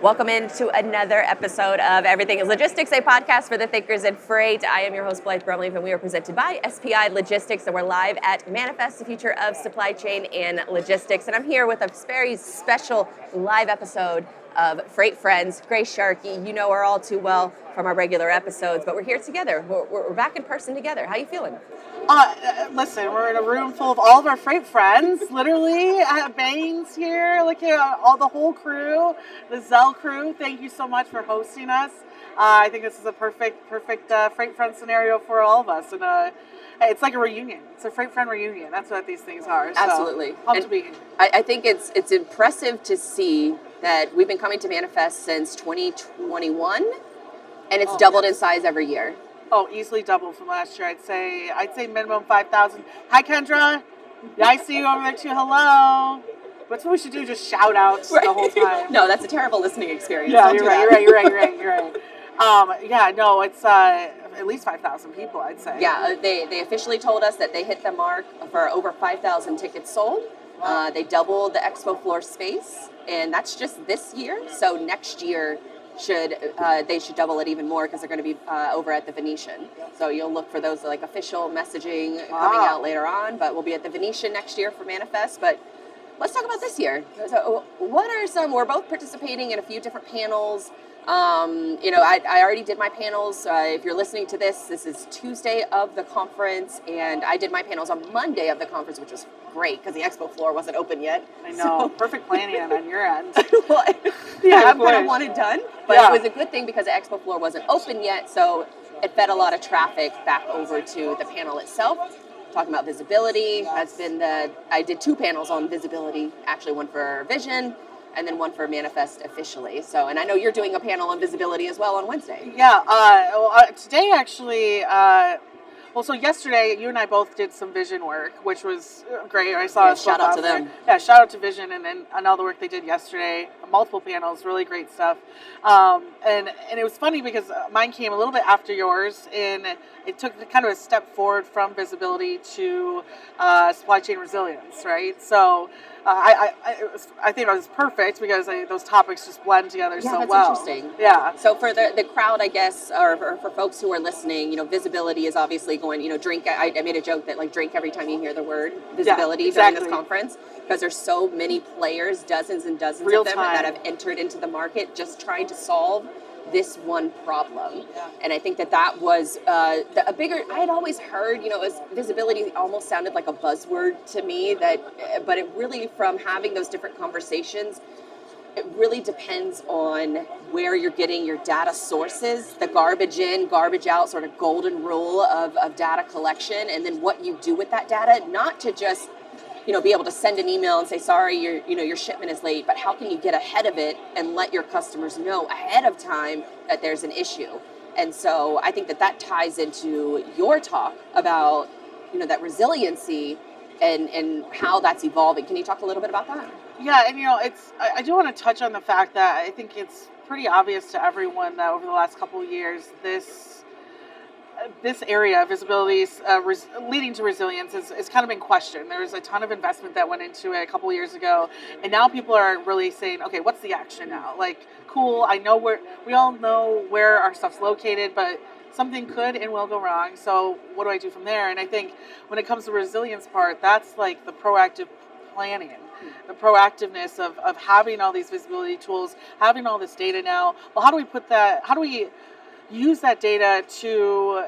Welcome into another episode of Everything is Logistics, a podcast for the thinkers in freight. I am your host, Blythe Brumleve, and we are presented by SPI Logistics, and we're live at Manifest, the Future of Supply Chain and Logistics. And I'm here with a very special live episode of Freight Friends. Grace Sharkey, you know her all too well from our regular episodes, but we're here together. We're back in person together. How you feeling? Listen, we're in a room full of all of our freight friends, literally. Baines here, looking at the whole crew, the Zell crew. Thank you so much for hosting us. I think this is a perfect freight friend scenario for all of us. And it's like a reunion. It's a freight friend reunion. That's what these things are. So, Absolutely. Pumped to be here. I think it's impressive to see that we've been coming to Manifest since 2021, and it's doubled in size every year. Oh, easily double from last year. I'd say minimum 5,000. Hi, Kendra. Yeah, I see you over there too. Hello. That's what we should do. Just shout outs the whole time. No, that's a terrible listening experience. Yeah, Don't you're do right. that. You're right. No, it's at least 5,000 people. I'd say. Yeah, they officially told us that they hit the mark for over 5,000 tickets sold. Wow. They doubled the expo floor space, and that's just this year. So next year they should double it even more because they're going to be over at the Venetian. So you'll look for those like official messaging coming out later on. But we'll be at the Venetian next year for Manifest. But let's talk about this year. So what are some? We're both participating in a few different panels. I already did my panels. If you're listening to this is Tuesday of the conference, and I did my panels on Monday of the conference, which was great because the expo floor wasn't open yet. I know. So, perfect planning on your end. well, I kind of want it done, but it was a good thing because the expo floor wasn't open yet, so it fed a lot of traffic back over to the panel itself. Talking about visibility has been I did two panels on visibility, actually one for Vision and then one for Manifest officially. So, and I know you're doing a panel on visibility as well on Wednesday. Yeah. Today actually. So yesterday, you and I both did some Vision work, which was great. I saw shout out to them. Yeah, shout out to Vision and all the work they did yesterday. Multiple panels, really great stuff. And it was funny because mine came a little bit after yours, and it took kind of a step forward from visibility to supply chain resilience, right? So I think it was perfect because those topics just blend together so that's well. Interesting. Yeah. So for the crowd, I guess, or for folks who are listening, visibility is obviously going, drink. I made a joke that drink every time you hear the word visibility during this conference, because there's so many players, dozens and dozens of them that have entered into the market just trying to solve this one problem. Yeah. And I think that was a bigger, I had always heard, visibility almost sounded like a buzzword to me, but it really, from having those different conversations, it really depends on where you're getting your data sources, the garbage in, garbage out sort of golden rule of data collection, and then what you do with that data, not to just be able to send an email and say, sorry, your shipment is late, but how can you get ahead of it and let your customers know ahead of time that there's an issue? And so I think that ties into your talk about, that resiliency and how that's evolving. Can you talk a little bit about that? Yeah, and I do want to touch on the fact that I think it's pretty obvious to everyone that over the last couple of years, this area of visibility leading to resilience is kind of in question. There was a ton of investment that went into it a couple of years ago, and now people are really saying, okay, what's the action now? Cool, we all know where our stuff's located, but something could and will go wrong, so what do I do from there? And I think when it comes to the resilience part, that's the proactive planning, the proactiveness of having all these visibility tools, having all this data now. Well, how do we use that data to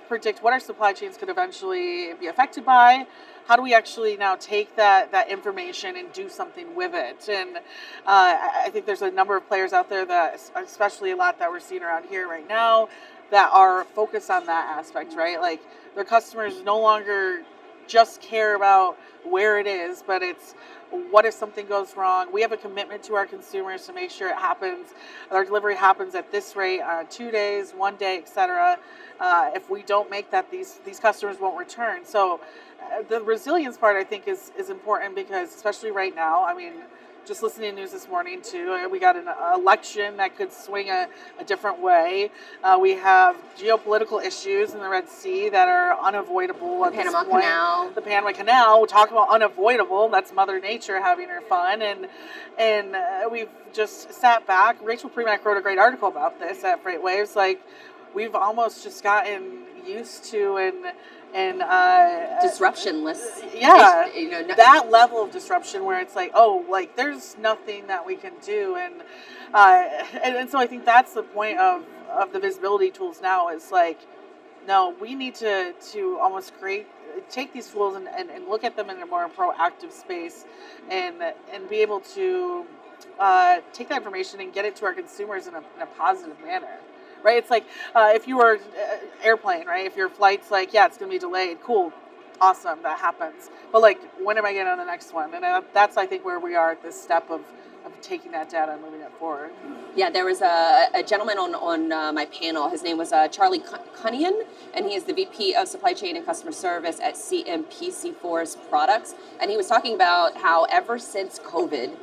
predict what our supply chains could eventually be affected by? How do we actually now take that information and do something with it? And I think there's a number of players out there that, especially a lot that we're seeing around here right now, that are focused on that aspect, right? Their customers no longer just care about where it is, but it's what if something goes wrong. We have a commitment to our consumers to make sure it happens. Our delivery happens at this rate, 2 days, 1 day, etc. If we don't make that, these customers won't return. So the resilience part, I think, is important because, especially right now, just listening to news this morning too. We got an election that could swing a different way. We have geopolitical issues in the Red Sea that are unavoidable at this point. The Panama Canal. We talk about unavoidable. That's Mother Nature having her fun, and we've just sat back. Rachel Premack wrote a great article about this at FreightWaves. Like, we've almost just gotten used to and disruptionless. Yeah, that level of disruption where it's like, oh, like there's nothing that we can do, and so I think that's the point of the visibility tools now. Is like, no, we need to almost take these tools and look at them in a more proactive space, and be able to take that information and get it to our consumers in a positive manner. Right, it's like if you were airplane, right? If your flight's like, yeah, it's going to be delayed, cool, awesome, that happens. But like, when am I getting on the next one? And that's, I think, where we are at this step of taking that data and moving it forward. Yeah, there was a gentleman on my panel. His name was Charlie Cunnion, and he is the VP of Supply Chain and Customer Service at CMPC Forest Products. And he was talking about how ever since COVID,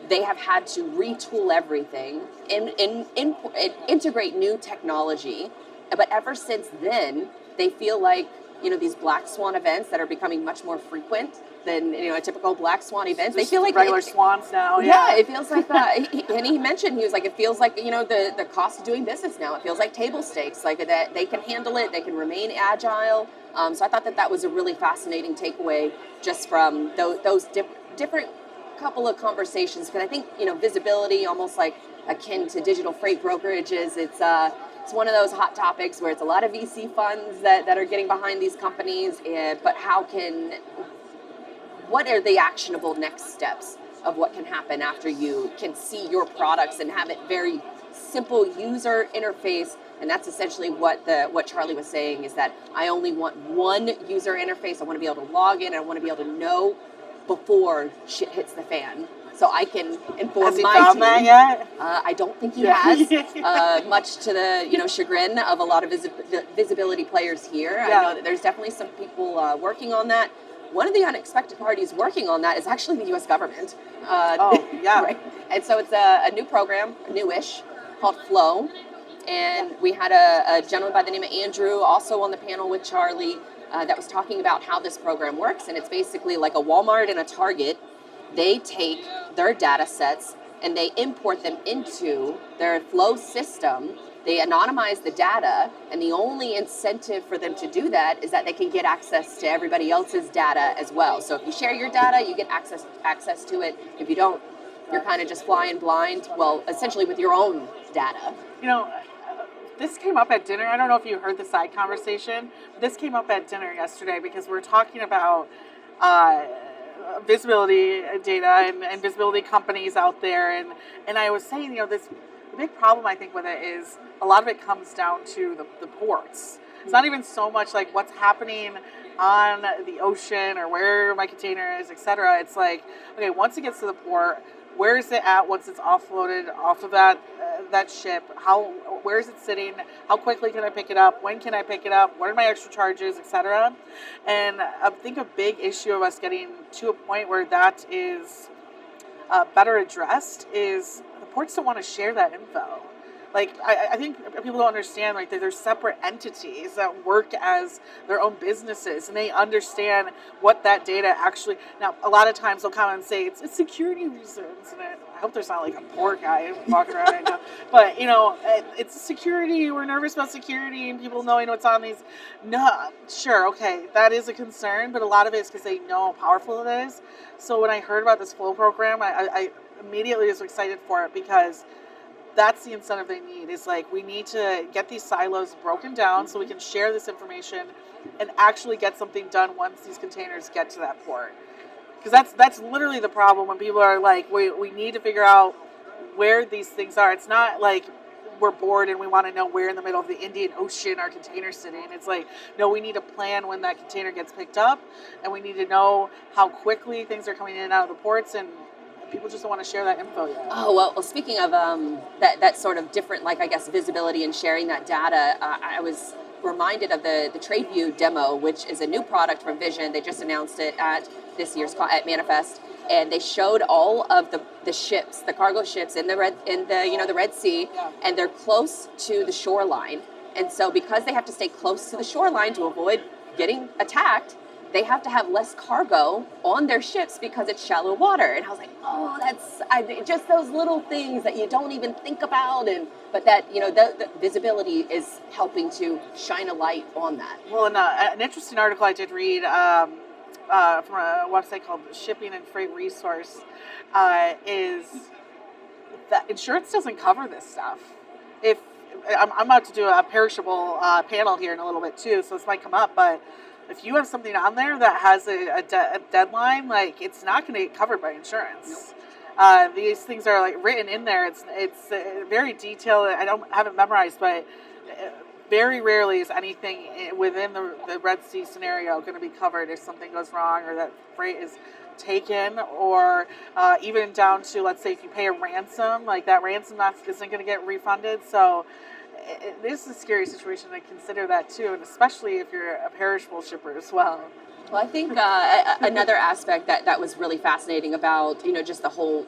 they have had to retool everything and integrate new technology. But ever since then, they feel like, these black swan events that are becoming much more frequent than, a typical black swan event. They feel like regular swans now. Yeah, it feels like and he mentioned, he was like, it feels like, the cost of doing business now. It feels like table stakes, like that they can handle it. They can remain agile. So I thought that was a really fascinating takeaway just from those different couple of conversations, because I think visibility, almost like akin to digital freight brokerages, it's one of those hot topics where it's a lot of VC funds that are getting behind these companies, but what are the actionable next steps of what can happen after you can see your products and have it very simple user interface? And that's essentially what Charlie was saying, is that I only want one user interface. I want to be able to log in, and I want to be able to know before shit hits the fan, so I can inform has he my found team. That yet? I don't think he has, much to the chagrin of a lot of visibility players here. Yeah. I know that there's definitely some people working on that. One of the unexpected parties working on that is actually the U.S. government. Right. And so it's a new program, newish, called Flow, and we had a gentleman by the name of Andrew also on the panel with Charlie. That was talking about how this program works, and it's basically like a Walmart and a Target. They take their data sets and they import them into their Flow system. They anonymize the data, and the only incentive for them to do that is that they can get access to everybody else's data as well. So if you share your data, you get access to it. If you don't, you're kind of just flying blind, well, essentially with your own data. This came up at dinner. I don't know if you heard the side conversation. This came up at dinner yesterday because we're talking about visibility data and visibility companies out there. And I was saying, the big problem I think with it is a lot of it comes down to the ports. It's not even so much like what's happening on the ocean or where my container is, etc. It's like, okay, once it gets to the port, where is it at once it's offloaded off of that ship? Where is it sitting? How quickly can I pick it up? When can I pick it up? What are my extra charges, etc.? And I think a big issue of us getting to a point where that is better addressed is the ports don't want to share that info. Like, I think people don't understand, like, that there's separate entities that work as their own businesses, and they understand what that data actually... Now, a lot of times they'll come and say, it's security reasons, and I hope there's not, like, a poor guy walking around right now. But, it's security, we're nervous about security, and people knowing what's on these... No, sure, okay, that is a concern, but a lot of it is because they know how powerful it is. So when I heard about this Flow program, I immediately was excited for it, because... that's the incentive they need, is like, we need to get these silos broken down so we can share this information and actually get something done once these containers get to that port. Because that's literally the problem when people are like, we need to figure out where these things are. It's not like we're bored and we want to know where in the middle of the Indian Ocean our container's sitting. It's like, no, we need to plan when that container gets picked up, and we need to know how quickly things are coming in and out of the ports, and people just don't want to share that info yet. Oh, well, speaking of that sort of different, like, I guess, visibility and sharing that data, I was reminded of the TradeView demo, which is a new product from Vision. They just announced it at this year's at Manifest, and they showed all of the ships, the cargo ships in the Red Sea, and they're close to the shoreline. And so because they have to stay close to the shoreline to avoid getting attacked, they have to have less cargo on their ships because it's shallow water. And I was like, oh, just those little things that you don't even think about. But that, the visibility is helping to shine a light on that. Well, and an interesting article I did read from a website called Shipping and Freight Resource is that insurance doesn't cover this stuff. If I'm about to do a perishable panel here in a little bit too, so this might come up, but if you have something on there that has a deadline, like, it's not going to get covered by insurance. Nope. These things are like written in there. It's very detailed. I don't have it memorized, but very rarely is anything within the Red Sea scenario going to be covered if something goes wrong or that freight is taken, or even down to, let's say, if you pay a ransom, like that ransom isn't going to get refunded. So this is a scary situation to consider that too, and especially if you're a perishable shipper as well. Well, I think another aspect that was really fascinating about, just the whole,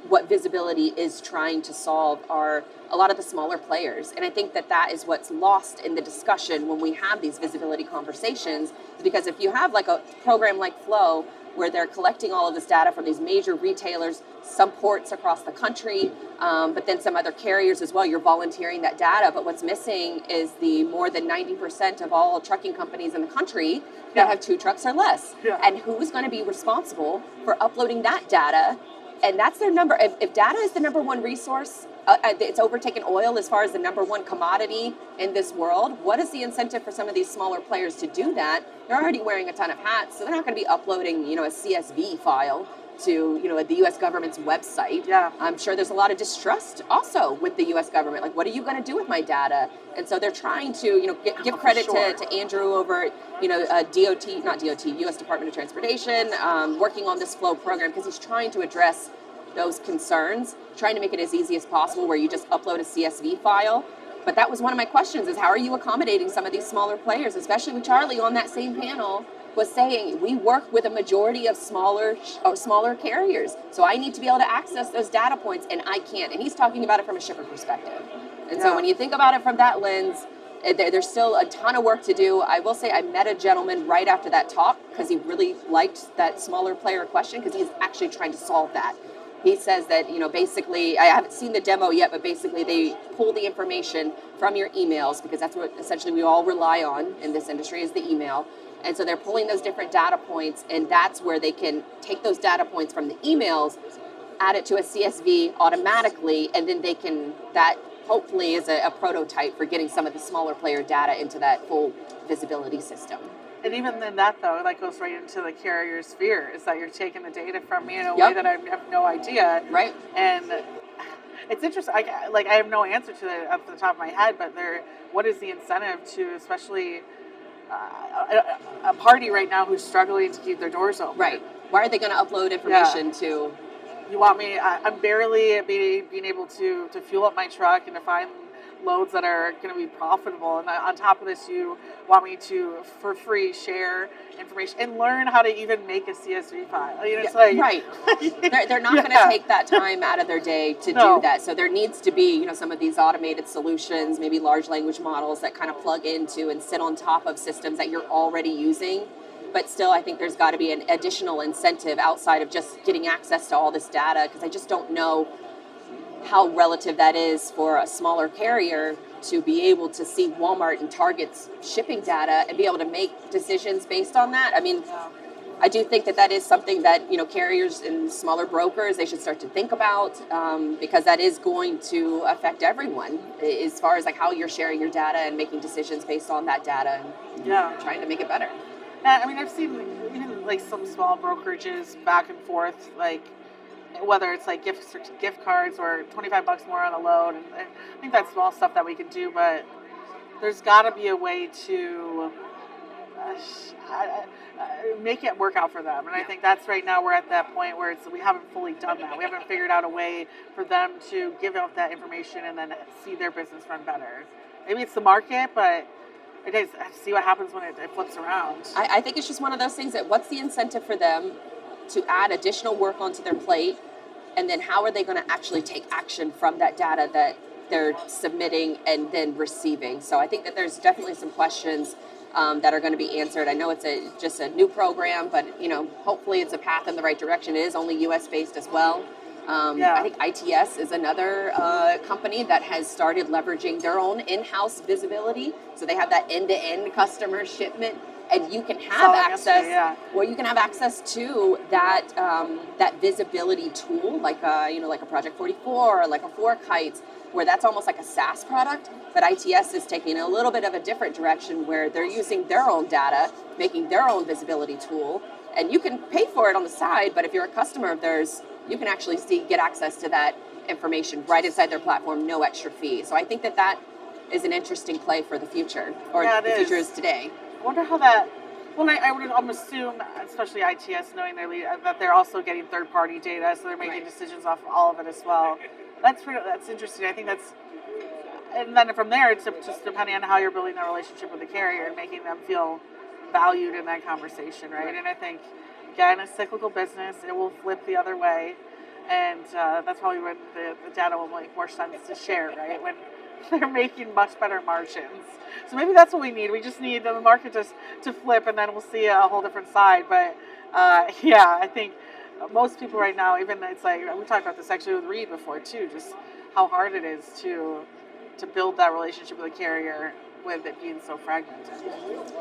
what visibility is trying to solve are a lot of the smaller players. And I think that is what's lost in the discussion when we have these visibility conversations, because if you have like a program like Flow, where they're collecting all of this data from these major retailers, some ports across the country, but then some other carriers as well. You're volunteering that data, but what's missing is the more than 90% of all trucking companies in the country that have 2 trucks or less. Yeah. And who's going to be responsible for uploading that data? And that's their number. If data is the number one resource, it's overtaken oil as far as the number one commodity in this world. What is the incentive for some of these smaller players to do that? They're already wearing a ton of hats, so they're not going to be uploading, a CSV file to, the U.S. government's website. Yeah. I'm sure there's a lot of distrust also with the U.S. government. Like, what are you going to do with my data? And so they're trying to, give credit to Andrew over, U.S. Department of Transportation, working on this Flow program, because he's trying to address those concerns, trying to make it as easy as possible where you just upload a CSV file. But that was one of my questions, is how are you accommodating some of these smaller players, especially with Charlie on that same panel was saying, we work with a majority of smaller carriers. So I need to be able to access those data points, and I can't. And he's talking about it from a shipper perspective. And so when you think about it from that lens, there's still a ton of work to do. I will say I met a gentleman right after that talk because he really liked that smaller player question, because he's actually trying to solve that. He says that, basically, I haven't seen the demo yet, but basically they pull the information from your emails, because that's what essentially we all rely on in this industry is the email. And so they're pulling those different data points, and that's where they can take those data points from the emails, add it to a CSV automatically, and then that hopefully is a prototype for getting some of the smaller player data into that full visibility system. And even then that, though, that goes right into the carrier sphere, is that you're taking the data from me in a way that I have no idea. Right. And it's interesting. I have no answer to it off the top of my head, but what is the incentive to, especially a party right now who's struggling to keep their doors open? Right. Why are they going to upload information to... You want me... I'm barely being able to fuel up my truck and to find loads that are going to be profitable, and on top of this you want me to for free share information and learn how to even make a CSV file. It's like, right. They're not going to take that time out of their day to do that. So there needs to be some of these automated solutions, maybe large language models that kind of plug into and sit on top of systems that you're already using. But still, I think there's got to be an additional incentive outside of just getting access to all this data, because I just don't know how relative that is for a smaller carrier to be able to see Walmart and Target's shipping data and be able to make decisions based on that. I mean, I do think that is something that, carriers and smaller brokers, they should start to think about, because that is going to affect everyone as far as like how you're sharing your data and making decisions based on that data and trying to make it better. Yeah, I mean, I've seen even like some small brokerages back and forth, like whether it's like gift cards or $25 more on a load, and I think that's small stuff that we can do, but there's got to be a way to make it work out for them. And I think that's right now we're at that point where we haven't fully done that. We haven't figured out a way for them to give out that information and then see their business run better. Maybe it's the market, but It is. See what happens when it flips around. I think it's just one of those things that what's the incentive for them to add additional work onto their plate, and then how are they going to actually take action from that data that they're submitting and then receiving? So I think that there's definitely some questions that are going to be answered. I know it's just a new program, but hopefully it's a path in the right direction. It is only U.S. based as well. I think ITS is another company that has started leveraging their own in-house visibility. So they have that end-to-end customer shipment, and you can have access. Well, you can have access to that that visibility tool, like like a Project 44 or like a 4Kites, where that's almost like a SaaS product. But ITS is taking a little bit of a different direction, where they're using their own data, making their own visibility tool, and you can pay for it on the side. But if you're a customer of theirs, you can actually get access to that information right inside their platform, no extra fee. So I think that is an interesting play for the future, or the future is today. I wonder how that. Well, I would assume, especially ITS, knowing that they're also getting third-party data, so they're making decisions off of all of it as well. That's interesting. I think that's, and then from there, it's just depending on how you're building that relationship with the carrier and making them feel valued in that conversation, right? And I think, again, a cyclical business, it will flip the other way, and that's probably when the data will make more sense to share, right? When they're making much better margins. So maybe that's what we need. We just need the market to flip, and then we'll see a whole different side. But I think most people right now, even it's like, we talked about this actually with Reed before too, just how hard it is to build that relationship with a carrier with it being so fragmented.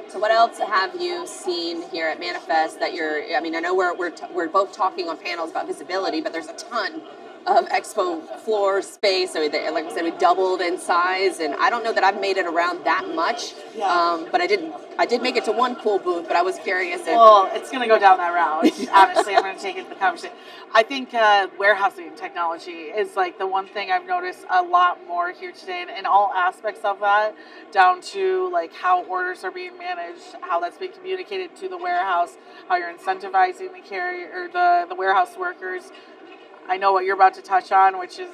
So what else have you seen here at Manifest that I know we're both talking on panels about visibility, but there's a ton of expo floor space. So like I said, we doubled in size, and I don't know that I've made it around that much. But I did make it to one cool booth, but I was curious. Well, it's going to go down that route. Honestly, I'm going to take it to the conversation. I think warehousing technology is like the one thing I've noticed a lot more here today, and in all aspects of that, down to like how orders are being managed, how that's being communicated to the warehouse, how you're incentivizing the carrier or the warehouse workers. I know what you're about to touch on, which is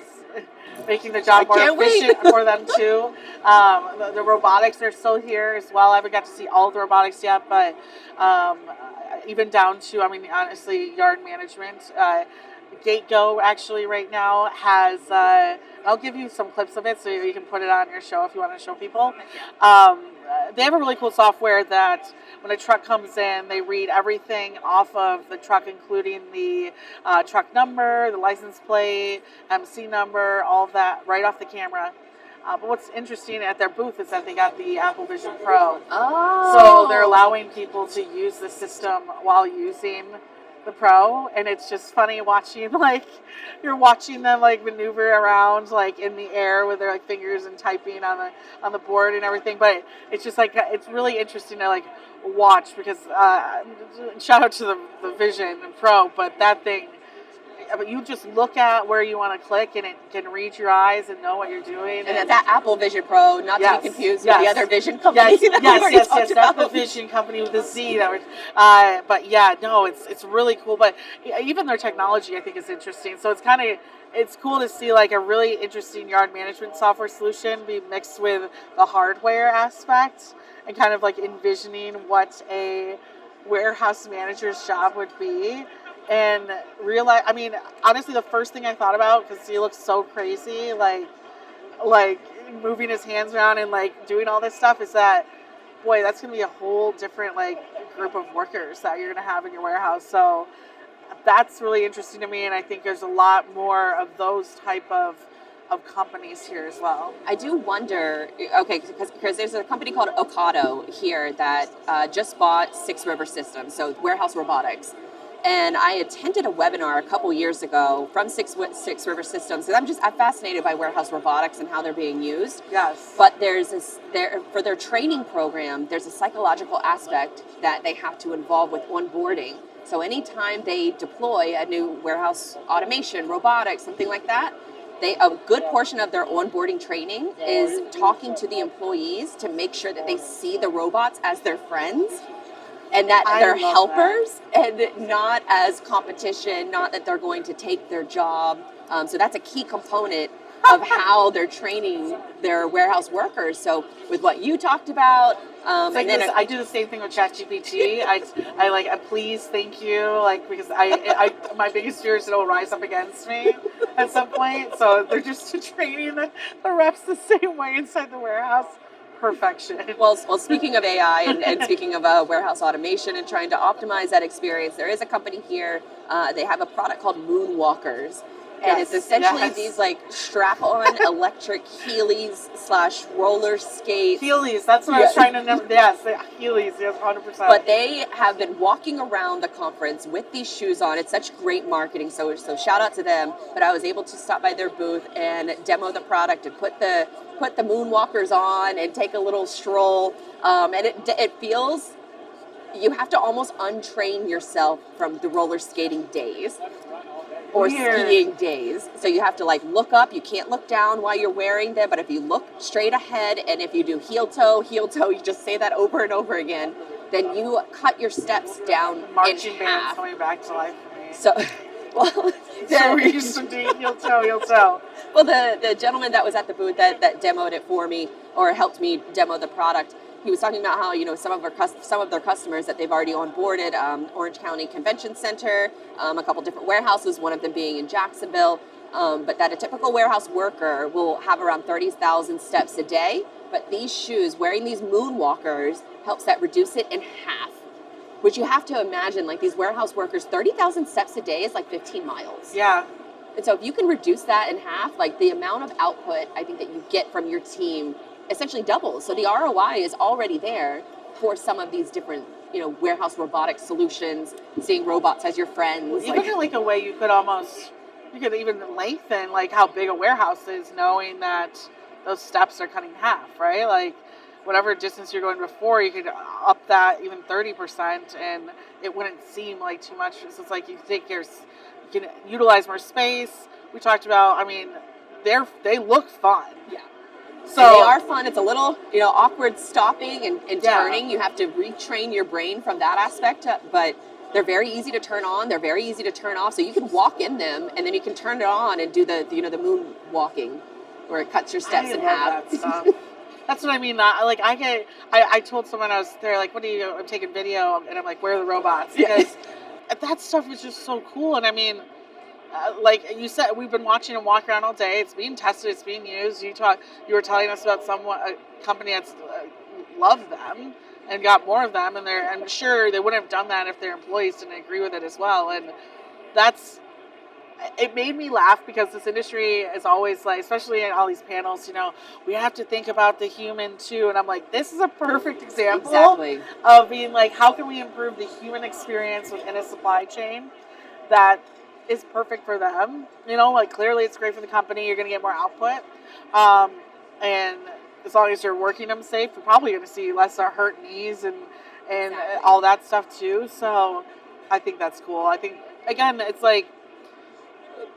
making the job more efficient for them too. The robotics are still here as well. I haven't got to see all of the robotics yet, but even down to, honestly, yard management. GateGo actually right now has, I'll give you some clips of it so you can put it on your show if you want to show people. They have a really cool software that when a truck comes in, they read everything off of the truck, including the truck number, the license plate, MC number, all of that right off the camera. But what's interesting at their booth is that they got the Apple Vision Pro. Oh. So they're allowing people to use the system while using the Pro, and it's just funny watching, like, you're watching them like maneuver around like in the air with their like fingers and typing on the board and everything. But it's just like, it's really interesting to like watch, because shout out to the Vision Pro, but that thing, but you just look at where you want to click, and it can read your eyes and know what you're doing. And that Apple Vision Pro, not to be confused with the other Vision company. Yes. That's the Vision company with the Z. But yeah, no, it's really cool. But even their technology, I think, is interesting. So it's cool to see like a really interesting yard management software solution be mixed with the hardware aspect, and kind of like envisioning what a warehouse manager's job would be. And realize, honestly, the first thing I thought about, because he looks so crazy, like moving his hands around and like doing all this stuff, is that, boy, that's going to be a whole different like group of workers that you're going to have in your warehouse. So that's really interesting to me, and I think there's a lot more of those type of companies here as well. I do wonder, because there's a company called Ocado here that just bought 6 River Systems, so warehouse robotics. And I attended a webinar a couple years ago from Six River Systems, because I'm fascinated by warehouse robotics and how they're being used. Yes. But for their training program, there's a psychological aspect that they have to involve with onboarding. So anytime they deploy a new warehouse automation, robotics, something like that, a good portion of their onboarding training is talking to the employees to make sure that they see the robots as their friends, and that they're helpers and not as competition, not that they're going to take their job. So that's a key component of how they're training their warehouse workers. So with what you talked about, like and then I do the same thing with ChatGPT. I like a please, thank you, like because I my biggest fear is it'll rise up against me at some point. So they're just training the reps the same way inside the warehouse. Perfection. Well, speaking of AI and speaking of warehouse automation and trying to optimize that experience, there is a company here. They have a product called Moonwalkers. And it's essentially these like strap-on electric Heelys / roller skates. Heelys, that's what I was trying to remember. Yes, Heelys, yes, 100%. But they have been walking around the conference with these shoes on. It's such great marketing, so shout out to them. But I was able to stop by their booth and demo the product and put the Moonwalkers on and take a little stroll. And it feels, you have to almost untrain yourself from the roller skating days. Or skiing days. So you have to like look up. You can't look down while you're wearing them. But if you look straight ahead and if you do heel toe, you just say that over and over again, then you cut your steps down Marching in bands half. coming back to life for me. So, well, so we used to do heel toe. Well, the gentleman that was at the booth that demoed it for me or helped me demo the product, he was talking about how, you know, some of their customers that they've already onboarded, Orange County Convention Center, a couple different warehouses, one of them being in Jacksonville, but that a typical warehouse worker will have around 30,000 steps a day. But these shoes, wearing these Moonwalkers, helps that reduce it in half. Which you have to imagine, like these warehouse workers, 30,000 steps a day is like 15 miles. Yeah. And so if you can reduce that in half, like the amount of output I think that you get from your team essentially doubles. So the ROI is already there for some of these different, you know, warehouse robotic solutions, seeing robots as your friends. Even in like a way you could even lengthen like how big a warehouse is, knowing that those steps are cutting half, right? Like whatever distance you're going before, you could up that even 30% and it wouldn't seem like too much. So it's like you can utilize more space. We talked about, I mean, they look fun. Yeah. So and they are fun. It's a little, you know, awkward stopping and turning. You have to retrain your brain from that aspect, but they're very easy to turn on. They're very easy to turn off. So you can walk in them and then you can turn it on and do the moon walking where it cuts your steps in half. That stuff. That's what I mean. I told someone I was there, like, I'm taking video, and I'm like, where are the robots? Because that stuff is just so cool. And I mean, like you said, we've been watching them walk around all day. It's being tested. It's being used. You were telling us about a company that's loved them and got more of them, and I'm sure they wouldn't have done that if their employees didn't agree with it as well. And it made me laugh because this industry is always like, especially in all these panels, you know, we have to think about the human too. And I'm like, this is a perfect example of being like, how can we improve the human experience within a supply chain that is perfect for them? You know, like clearly it's great for the company. You're going to get more output. And as long as you're working them safe, you're probably going to see less hurt knees and all that stuff too. So I think that's cool. I think, again, it's like,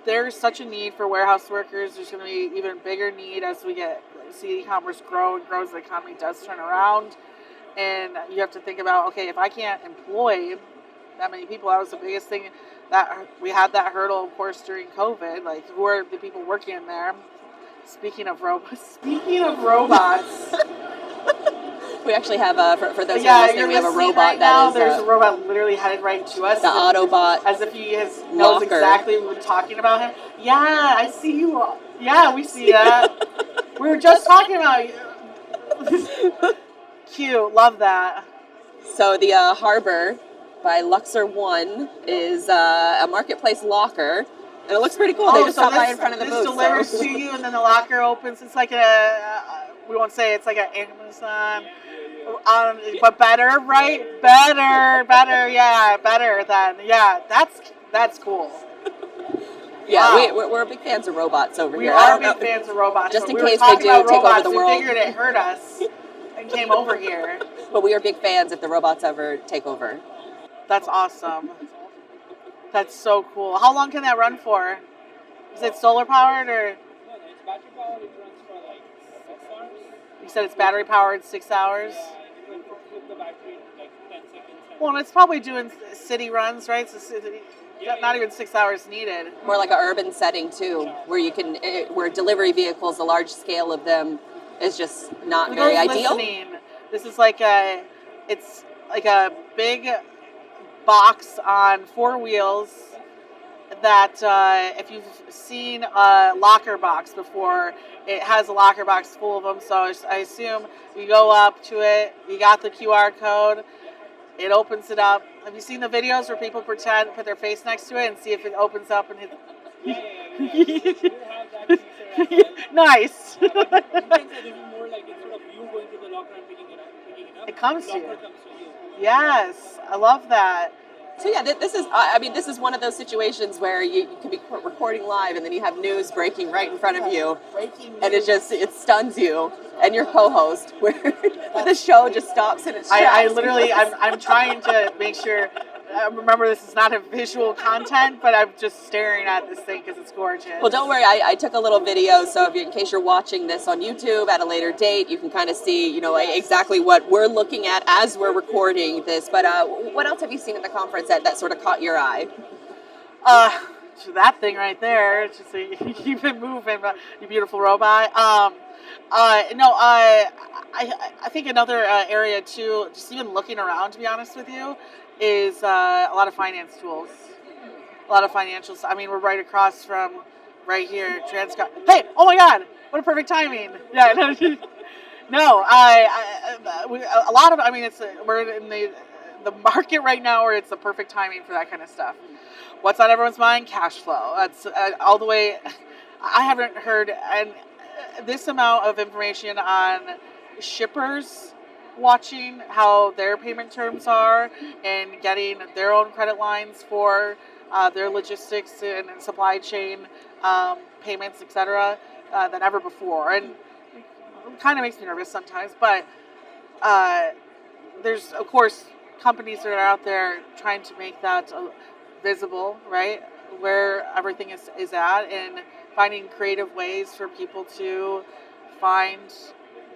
there's such a need for warehouse workers. There's going to be even bigger need as we see e-commerce grow and grow as the economy does turn around. And you have to think about, okay, if I can't employ that many people, that was the biggest thing that we had that hurdle, of course, during COVID. Like, who are the people working in there? Speaking of robots. We actually have, for those who are listening, we have a robot right now. There's a robot literally headed right to us. The Autobot. As if he knows exactly what we're talking about him. Yeah, I see you. Yeah, we see that. We were just talking about you. Cute. Love that. So the Harbor by Luxor One is a marketplace locker. And it looks pretty cool. They just stopped by in front of the booth. This delivers to you, and then the locker opens. It's like we won't say it's like an Amazon, but better, right? Better, yeah, better than, yeah. That's cool. Yeah, wow. We're big fans of robots over here. We are big fans of robots. Just in case they do take over the world. We figured it hurt us and came over here. But we are big fans if the robots ever take over. That's awesome. That's so cool. How long can that run for? Is it solar powered or? No, it's battery powered. It runs for like 6 hours. You said it's battery powered 6 hours? Yeah, it will flip the battery in like 10 seconds. Well, and it's probably doing city runs, right? So not even 6 hours needed. More like an urban setting too, where you can, where delivery vehicles, a large scale of them, is just not For very those ideal. listening, this is like it's like a big box on 4 wheels that if you've seen a locker box before, it has a locker box full of them. So I assume you go up to it, you got the QR code, it opens it up. Have you seen the videos where people pretend put their face next to it and see if it opens up and Yeah. We do have that feature as well. Nice. Yeah, but you can say this is more like instead of you going to the locker and picking it up, It comes the to locker you. comes to you. Yes, I love that. So yeah, this is, I mean, this is one of those situations where you can be recording live and then you have news breaking right in front of you, and it stuns you and your co-host, where the show just stops in its tracks. I literally, I'm trying to make sure. Remember, this is not a visual content, but I'm just staring at this thing because it's gorgeous. Well, don't worry. I took a little video, so if in case you're watching this on YouTube at a later date, you can kind of see, exactly what we're looking at as we're recording this. But what else have you seen at the conference that sort of caught your eye? So that thing right there. It's just you've been moving, you beautiful robot. I think another area too, just even looking around, to be honest with you, is a lot of finance tools, a lot of financials. I mean, we're right across from right here, Transcom. Hey, oh my God, what a perfect timing! Yeah, no, a lot of. I mean, we're in the market right now where it's the perfect timing for that kind of stuff. What's on everyone's mind? Cash flow. That's all the way. I haven't heard this amount of information on shippers watching how their payment terms are and getting their own credit lines for their logistics and supply chain payments, etc., than ever before. And it kind of makes me nervous sometimes, but there's, of course, companies that are out there trying to make that visible, right, where everything is at, and finding creative ways for people to find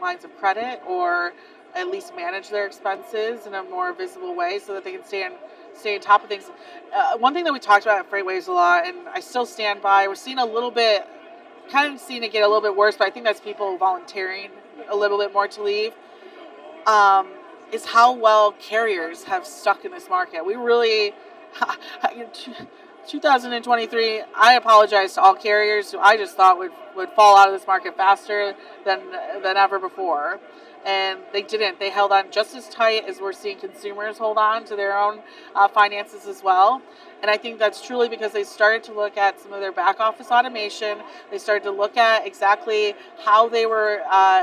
lines of credit or at least manage their expenses in a more visible way so that they can stay on top of things. One thing that we talked about at FreightWaves a lot, and I still stand by, we're seeing seeing it get a little bit worse, but I think that's people volunteering a little bit more to leave, is how well carriers have stuck in this market. We really, 2023, I apologize to all carriers who I just thought would fall out of this market faster than ever before. And they didn't. They held on just as tight as we're seeing consumers hold on to their own finances as well. And I think that's truly because they started to look at some of their back office automation. They started to look at exactly how they were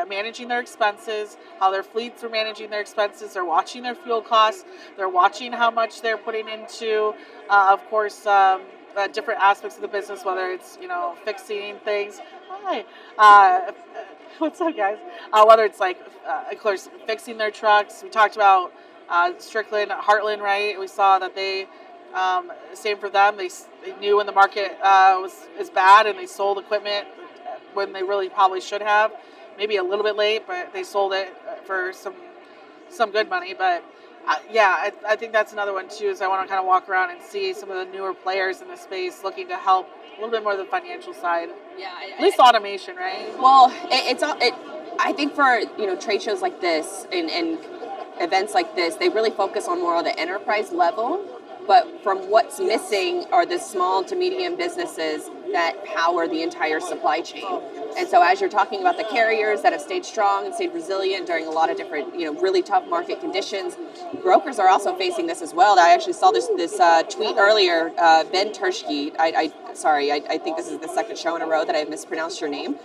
managing their expenses, how their fleets were managing their expenses. They're watching their fuel costs. They're watching how much they're putting into, of course, different aspects of the business, whether it's, fixing things. Hi. What's up, guys? Whether it's of course, fixing their trucks. We talked about Strickland, Heartland, right? We saw that they, same for them. They knew when the market is bad, and they sold equipment when they really probably should have. Maybe a little bit late, but they sold it for some good money. But I think that's another one too. Is I want to kind of walk around and see some of the newer players in the space looking to help a little bit more of the financial side. Yeah, at least automation, right? Well, I think for trade shows like this and events like this, they really focus on more on the enterprise level. But from what's missing are the small to medium businesses that power the entire supply chain. And so as you're talking about the carriers that have stayed strong and stayed resilient during a lot of different, really tough market conditions, brokers are also facing this as well. I actually saw this tweet earlier, Ben Turschke. I think this is the second show in a row that I've mispronounced your name.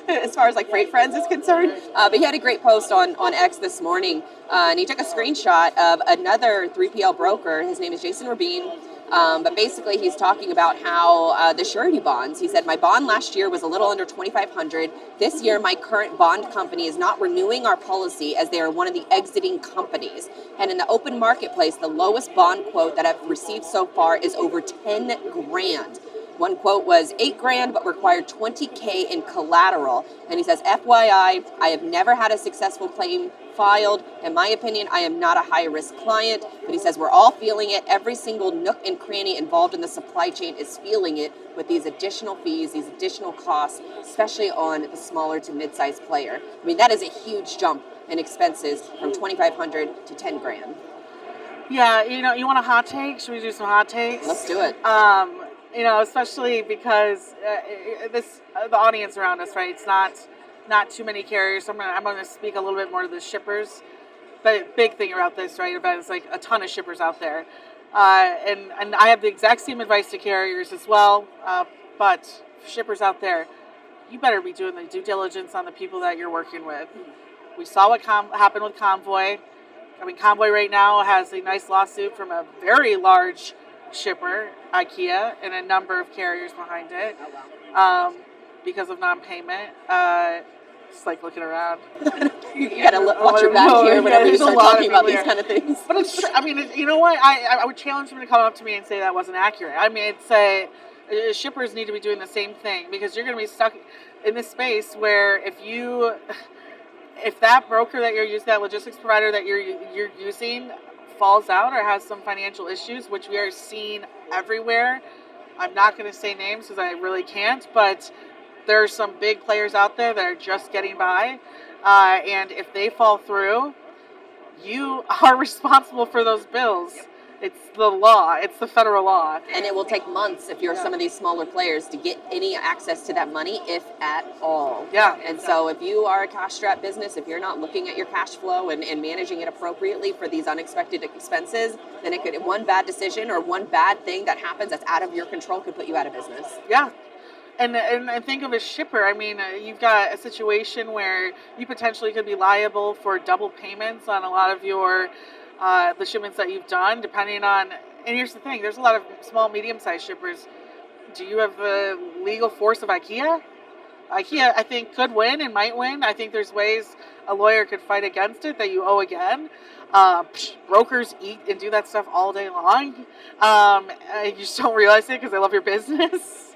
As far as Freight Friends is concerned. But he had a great post on X this morning, and he took a screenshot of another 3PL broker. His name is Jason Rabin. But basically, he's talking about how the surety bonds. He said, my bond last year was a little under $2,500. This year, my current bond company is not renewing our policy as they are one of the exiting companies. And in the open marketplace, the lowest bond quote that I've received so far is over $10,000. One quote was $8,000, but required $20K in collateral. And he says, FYI, I have never had a successful claim filed. In my opinion, I am not a high-risk client. But he says, we're all feeling it. Every single nook and cranny involved in the supply chain is feeling it with these additional fees, these additional costs, especially on the smaller to mid-sized player. I mean, that is a huge jump in expenses from $2,500 to $10,000. Yeah, you want a hot take? Should we do some hot takes? Let's do it. Especially because the audience around us, right? It's not too many carriers. So I'm gonna speak a little bit more to the shippers. But big thing about this, right? About it's like a ton of shippers out there, and I have the exact same advice to carriers as well. But shippers out there, you better be doing the due diligence on the people that you're working with. We saw what happened with Convoy. I mean, Convoy right now has a nice lawsuit from a very large shipper, IKEA, and a number of carriers behind it because of non-payment. It's like looking around. You gotta watch your back here whenever you start talking about these kind of things. But it's true. I mean, you know what? I would challenge them to come up to me and say that wasn't accurate. I mean, shippers need to be doing the same thing because you're going to be stuck in this space where if that broker that you're using, that logistics provider that you're using falls out or has some financial issues, which we are seeing everywhere. I'm not going to say names because I really can't, but there are some big players out there that are just getting by. And if they fall through, you are responsible for those bills. It's the law. It's the federal law. And it will take months if you're some of these smaller players to get any access to that money, if at all. Yeah. And so if you are a cash-strapped business, if you're not looking at your cash flow and managing it appropriately for these unexpected expenses, then one bad decision or one bad thing that happens that's out of your control could put you out of business. Yeah. And think of a shipper. I mean, you've got a situation where you potentially could be liable for double payments on a lot of your the shipments that you've done, depending on. And here's the thing: there's a lot of small, medium-sized shippers. Do you have the legal force of IKEA? IKEA, I think, could win and might win. I think there's ways a lawyer could fight against it that you owe again. Brokers eat and do that stuff all day long. You just don't realize it because they love your business.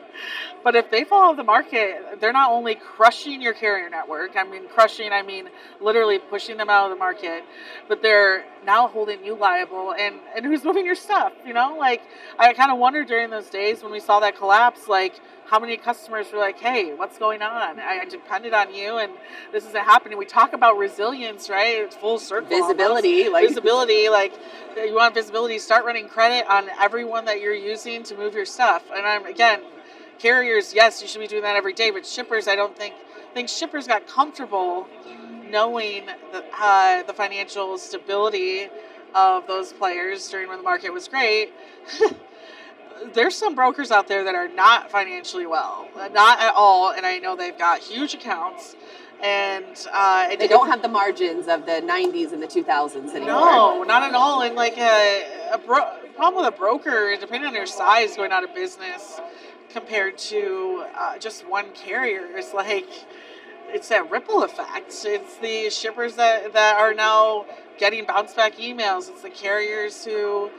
But if they fall out of the market, they're not only crushing your carrier network. I mean literally pushing them out of the market, but they're now holding you liable. And who's moving your stuff? Like, I kind of wondered during those days when we saw that collapse, like, how many customers were like, hey, what's going on? I depended on you, and this isn't happening. We talk about resilience, right? It's full circle. Visibility. Visibility, like, you want visibility, start running credit on everyone that you're using to move your stuff. And carriers, yes, you should be doing that every day, but shippers, I think shippers got comfortable knowing the financial stability of those players during when the market was great. There's some brokers out there that are not financially well, not at all, and I know they've got huge accounts, and they don't have the margins of the 90s and the 2000s anymore. No, not at all. And like problem with a broker, depending on your size, going out of business compared to just one carrier, it's that ripple effect. It's the shippers that are now getting bounce back emails. It's the carriers who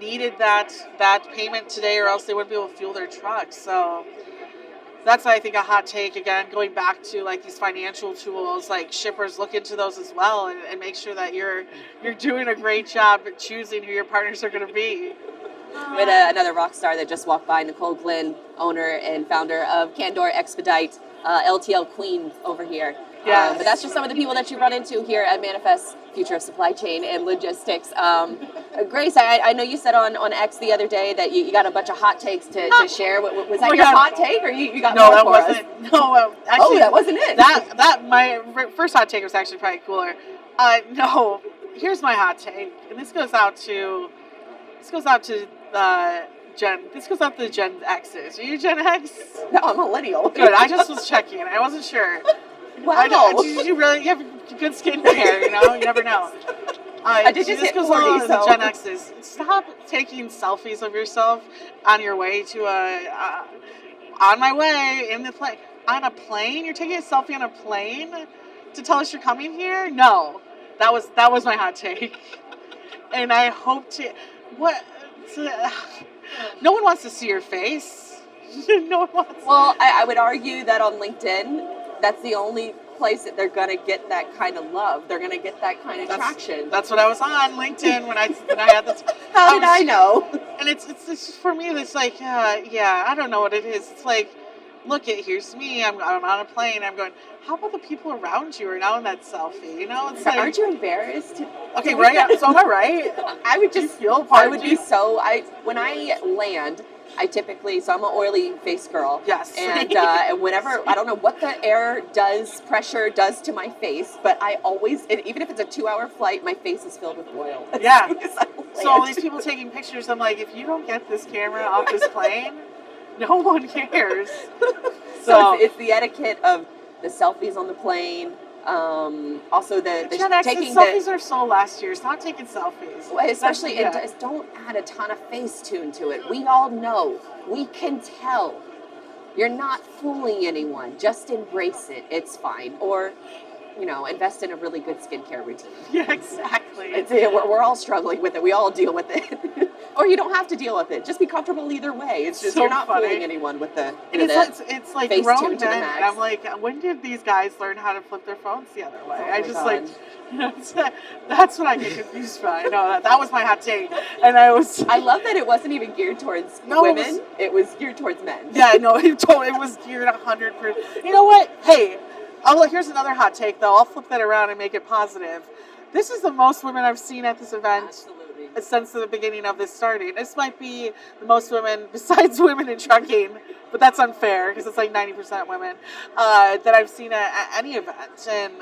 needed that payment today, or else they wouldn't be able to fuel their trucks. So that's, I think, a hot take. Again, going back to like these financial tools, like shippers look into those as well, and make sure that you're doing a great job at choosing who your partners are going to be. We had another rock star that just walked by, Nicole Glynn, owner and founder of Candor Expedite, LTL Queen over here. Yeah, but that's just some of the people that you run into here at Manifest Future of Supply Chain and Logistics. Grace, I know you said on X the other day that you got a bunch of hot takes to share. Was that your hot take, or you got more for us? No, actually, that wasn't it. That my first hot take was actually probably cooler. No, here's my hot take, and this goes out to the Gen X's. Are you Gen X? No, I'm millennial. Good. I just was checking. I wasn't sure. Wow. You have good skincare, You never know. I did just hit 40, so. Gen X's. Stop taking selfies of yourself on your way to on my way in the plane. On a plane? You're taking a selfie on a plane to tell us you're coming here? No. That was my hot take. And I hope to... No one wants to see your face. No one wants. Well, I would argue that on LinkedIn, that's the only place that they're going to get that kind of love. They're going to get that kind of traction. That's what I was on LinkedIn when I had this. How did I know? And it's just for me. It's like I don't know what it is. It's like, look, here's me. I'm on a plane. I'm going. How about the people around you are now in that selfie? You know, it's like, aren't you embarrassed? Okay, right. So am I right? I would just feel part. I would be so. When I land. I typically, so I'm an oily face girl. Yes. And whenever, I don't know what the pressure does to my face, but I always, and even if it's a 2-hour flight, my face is filled with oil. Yeah. So all these people taking pictures, I'm like, if you don't get this camera off this plane, no one cares. So it's the etiquette of the selfies on the plane. Also the taking selfies are so last year. Stop taking selfies. Especially, and don't add a ton of Facetune to it. We all know. We can tell. You're not fooling anyone. Just embrace it. It's fine. Or, invest in a really good skincare routine. Yeah, exactly. We're all struggling with it. We all deal with it. Or you don't have to deal with it. Just be comfortable either way. It's just, you're not fooling anyone with the it's like grown men. And I'm like, when did these guys learn how to flip their phones the other way? That's what I get confused by. No, that was my hot take. And I love that it wasn't even geared towards women. It was geared towards men. Yeah, no, it was geared 100%. You know what? Hey, here's another hot take, though. I'll flip that around and make it positive. This is the most women I've seen at this event. Absolutely. Since the beginning of this starting. This might be the most women, besides women in trucking, but that's unfair because it's like 90% women, that I've seen at any event. And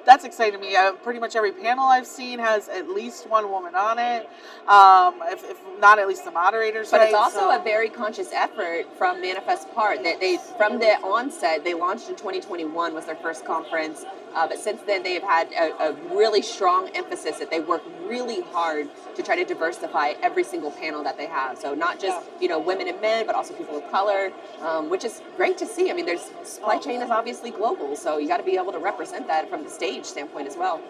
that's exciting to me. Pretty much every panel I've seen has at least one woman on it, if not at least the moderators. But it's also a very conscious effort from Manifest Part. That from the onset, they launched in 2021 was their first conference. But since then, they have had a really strong emphasis that they work really hard to try to diversify every single panel that they have. So not just women and men, but also people of color, which is great to see. I mean, supply chain is obviously global, so you got to be able to represent that from the stage standpoint as well.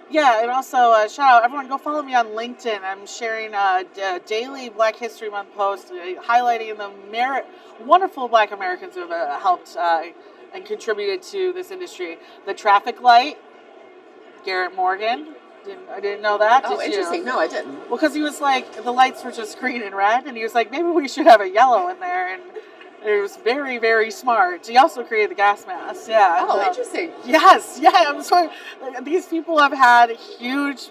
Yeah, and also shout out everyone. Go follow me on LinkedIn. I'm sharing a daily Black History Month post highlighting the wonderful Black Americans who have helped and contributed to this industry. The traffic light, Garrett Morgan. I didn't know that. Oh, interesting. No, I didn't. Well, because he was like, the lights were just green and red, and he was like, maybe we should have a yellow in there, and it was very, very smart. He also created the gas mask. Yeah. Oh, interesting. Yes. Yeah. I'm sorry. These people have had huge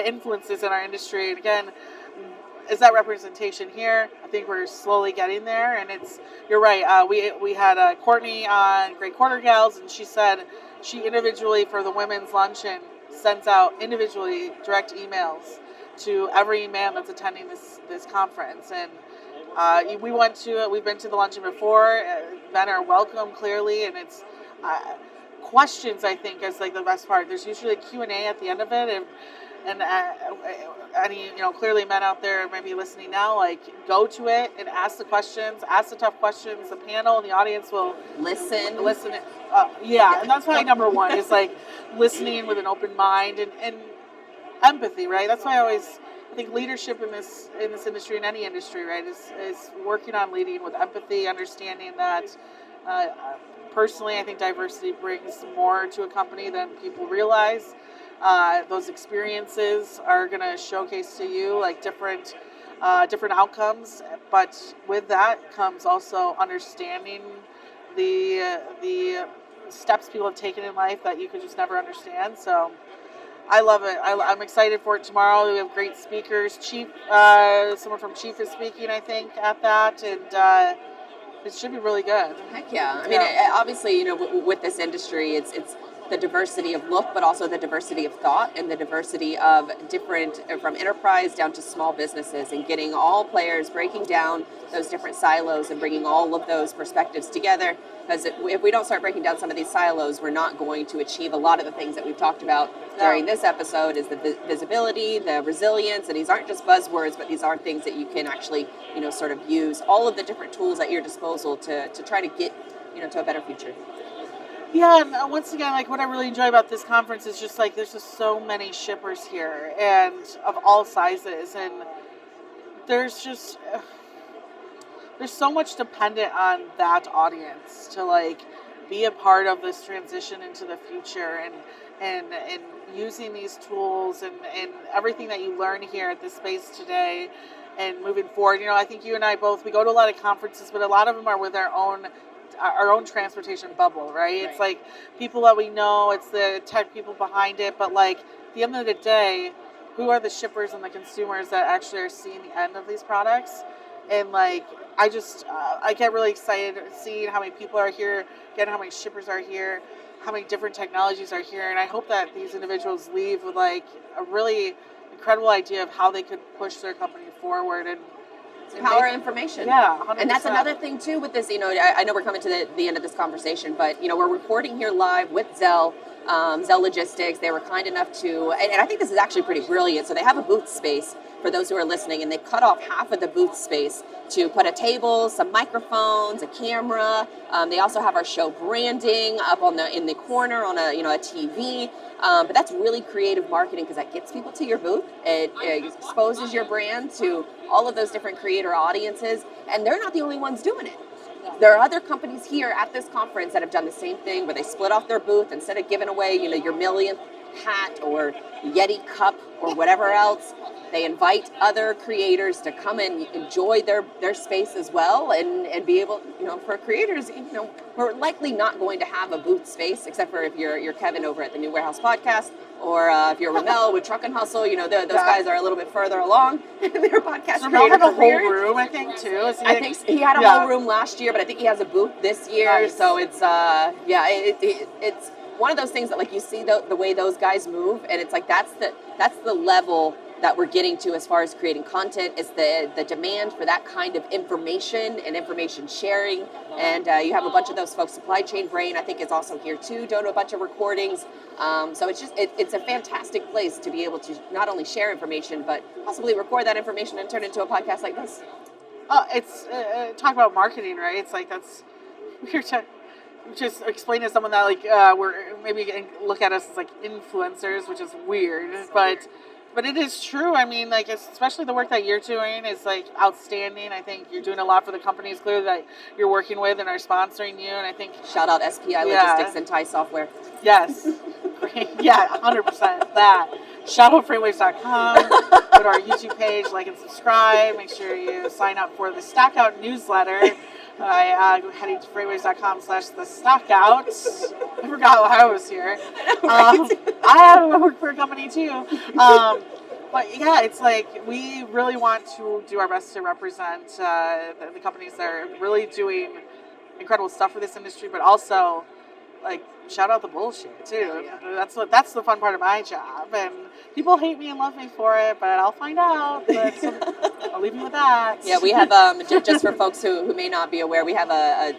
influences in our industry, and again, is that representation here? I think we're slowly getting there, and you're right. We had Courtney on Great Quarter Gals, and she said she individually for the women's luncheon sends out individually direct emails to every man that's attending this conference, and we've been to the luncheon before. Men are welcome clearly, and it's questions I think is like the best part. There's usually a Q&A at the end of it, and any clearly men out there maybe listening now, like go to it and ask the questions, ask the tough questions. The panel and the audience will listen. And that's my number one is like listening with an open mind and empathy, right? That's why I think leadership in this industry, in any industry, right, is working on leading with empathy, understanding that. Personally, I think diversity brings more to a company than people realize. Those experiences are going to showcase to you like different outcomes, but with that comes also understanding the steps people have taken in life that you could just never understand. So I love it. I'm excited for it tomorrow. We have great speakers. Chief, someone from Chief is speaking, I think, at that, and it should be really good. Heck yeah. I mean, obviously, with this industry, it's the diversity of look, but also the diversity of thought and the diversity of different, from enterprise down to small businesses, and getting all players, breaking down those different silos and bringing all of those perspectives together. Because if we don't start breaking down some of these silos, we're not going to achieve a lot of the things that we've talked about during this episode, is the visibility, the resilience, and these aren't just buzzwords, but these are things that you can actually, sort of use all of the different tools at your disposal to try to get, to a better future. Yeah, and once again, like what I really enjoy about this conference is just like there's just so many shippers here and of all sizes, and there's just there's so much dependent on that audience to like be a part of this transition into the future, and using these tools and everything that you learn here at this space today and moving forward. I think you and I both, we go to a lot of conferences, but a lot of them are with our own transportation bubble, right? It's like people that we know, it's the tech people behind it, but like at the end of the day, who are the shippers and the consumers that actually are seeing the end of these products? And like, I get really excited seeing how many people are here, again, how many shippers are here, how many different technologies are here. And I hope that these individuals leave with like a really incredible idea of how they could push their company forward and power information. Yeah, 100%. And that's another thing too with this, I know we're coming to the end of this conversation, but we're recording here live with Zell Logistics. They were kind enough to, and I think this is actually pretty brilliant. So they have a booth space for those who are listening, and they cut off half of the booth space to put a table, some microphones, a camera. They also have our show branding up in the corner on a TV. But that's really creative marketing because that gets people to your booth. It exposes your brand to all of those different creator audiences, and they're not the only ones doing it. There are other companies here at this conference that have done the same thing, where they split off their booth instead of giving away, your millionth hat or Yeti cup or whatever else. They invite other creators to come and enjoy their space as well, and be able, for creators, we're likely not going to have a booth space except for if you're Kevin over at the New Warehouse Podcast, or if you're Ramel with Truck and Hustle. Those guys are a little bit further along in their podcast. Ramel had a whole room, I think, too. I think he had a whole room last year, but I think he has a booth this year. Nice. So it's it's one of those things that like you see the way those guys move, and it's like that's the level that we're getting to as far as creating content. Is the demand for that kind of information and information sharing. And you have a bunch of those folks. Supply Chain Brain, I think, is also here too, doing a bunch of recordings. So it's a fantastic place to be able to not only share information, but possibly record that information and turn it into a podcast like this. It's talk about marketing, right? It's like that's we're just explain to someone that like we're maybe look at us as like influencers, which is weird, but it is true. I mean, like, especially the work that you're doing is like outstanding. I think you're doing a lot for the companies clearly that you're working with and are sponsoring you. And I think shout out SPI Logistics and Thai Software. Yes, yeah, 100% that. Shout out freightwaves.com. Go to our YouTube page, like and subscribe. Make sure you sign up for the Stockout newsletter by heading to freightwaves.com/thestockout. I forgot why I was here. I work for a company too. But yeah, it's like we really want to do our best to represent the companies that are really doing incredible stuff for this industry, but also like shout out the bullshit too. That's the fun part of my job, and people hate me and love me for it, but I'll find out. But I'll leave you with that. Yeah, we have just for folks who may not be aware, we have a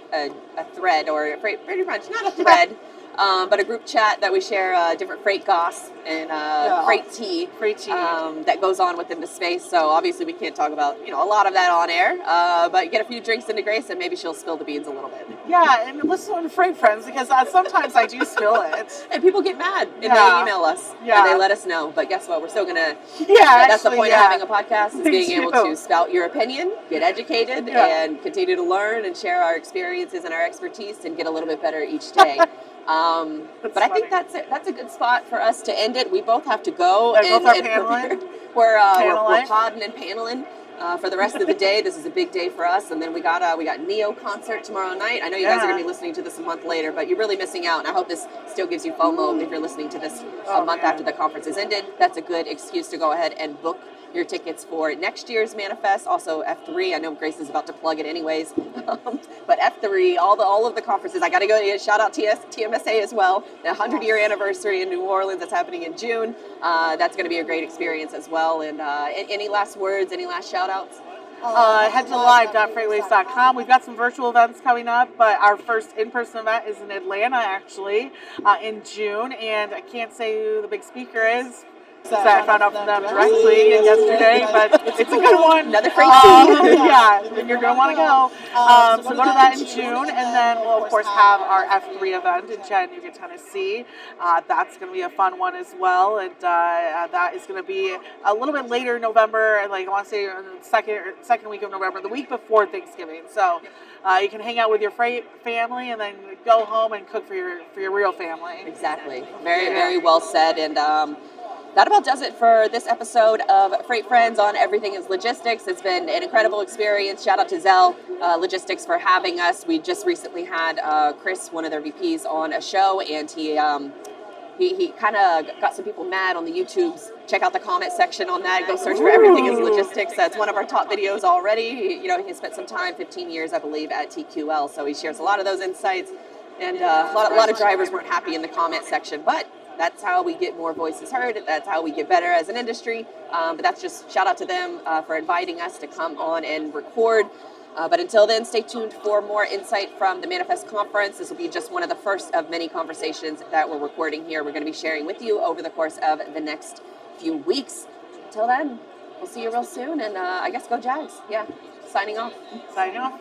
thread, or pretty much not a thread, but a group chat that we share different freight goss and freight tea that goes on within the space. So obviously we can't talk about a lot of that on air, but get a few drinks into Grace and maybe she'll spill the beans a little bit. Yeah, and listen to Freight Friends, because sometimes I do spill it. And people get mad and they email us and they let us know. But guess what? We're still gonna. That's the point of having a podcast, is being able to spout your opinion, get educated, and continue to learn and share our experiences and our expertise and get a little bit better each day. But I think that's a good spot for us to end it. We both have to go. We're podding and paneling for the rest of the day. This is a big day for us, and then we got Neo concert tomorrow night. I know you guys are going to be listening to this a month later, but you're really missing out. And I hope this still gives you FOMO if you're listening to this a month after the conference has ended. That's a good excuse to go ahead and book your tickets for next year's Manifest. Also F3. I know Grace is about to plug it anyways, but F3, all of the conferences. I got to go. Shout out TMSA as well. The 100-year anniversary in New Orleans that's happening in June. That's going to be a great experience as well. And any last words? Any last shout outs? Head to live.freightwaves.com. We've got some virtual events coming up, but our first in-person event is in Atlanta, actually, in June. And I can't say who the big speaker is. So I found out from them directly yesterday, but it's a good one. Another freight team. Yeah, you're going to want to go. So go to that in June, and then we'll, of course, have our F3 event in Chattanooga, Tennessee. That's going to be a fun one as well, and that is going to be a little bit later in November, like I want to say the second week of November, the week before Thanksgiving. So you can hang out with your freight family and then go home and cook for your real family. Exactly. Very, very well said. And that about does it for this episode of Freight Friends on Everything is Logistics. It's been an incredible experience. Shout out to Zell Logistics for having us. We just recently had Chris, one of their VPs, on a show, and he kind of got some people mad on the YouTubes. Check out the comment section on that. Go search for Everything is Logistics. That's one of our top videos already. He spent some time, 15 years, I believe, at TQL, so he shares a lot of those insights. And a lot of drivers weren't happy in the comment section, but that's how we get more voices heard. That's how we get better as an industry. But that's just shout out to them for inviting us to come on and record. But until then, stay tuned for more insight from the Manifest Conference. This will be just one of the first of many conversations that we're recording here. We're going to be sharing with you over the course of the next few weeks. Until then, we'll see you real soon. And I guess go Jags. Yeah, signing off. Signing off.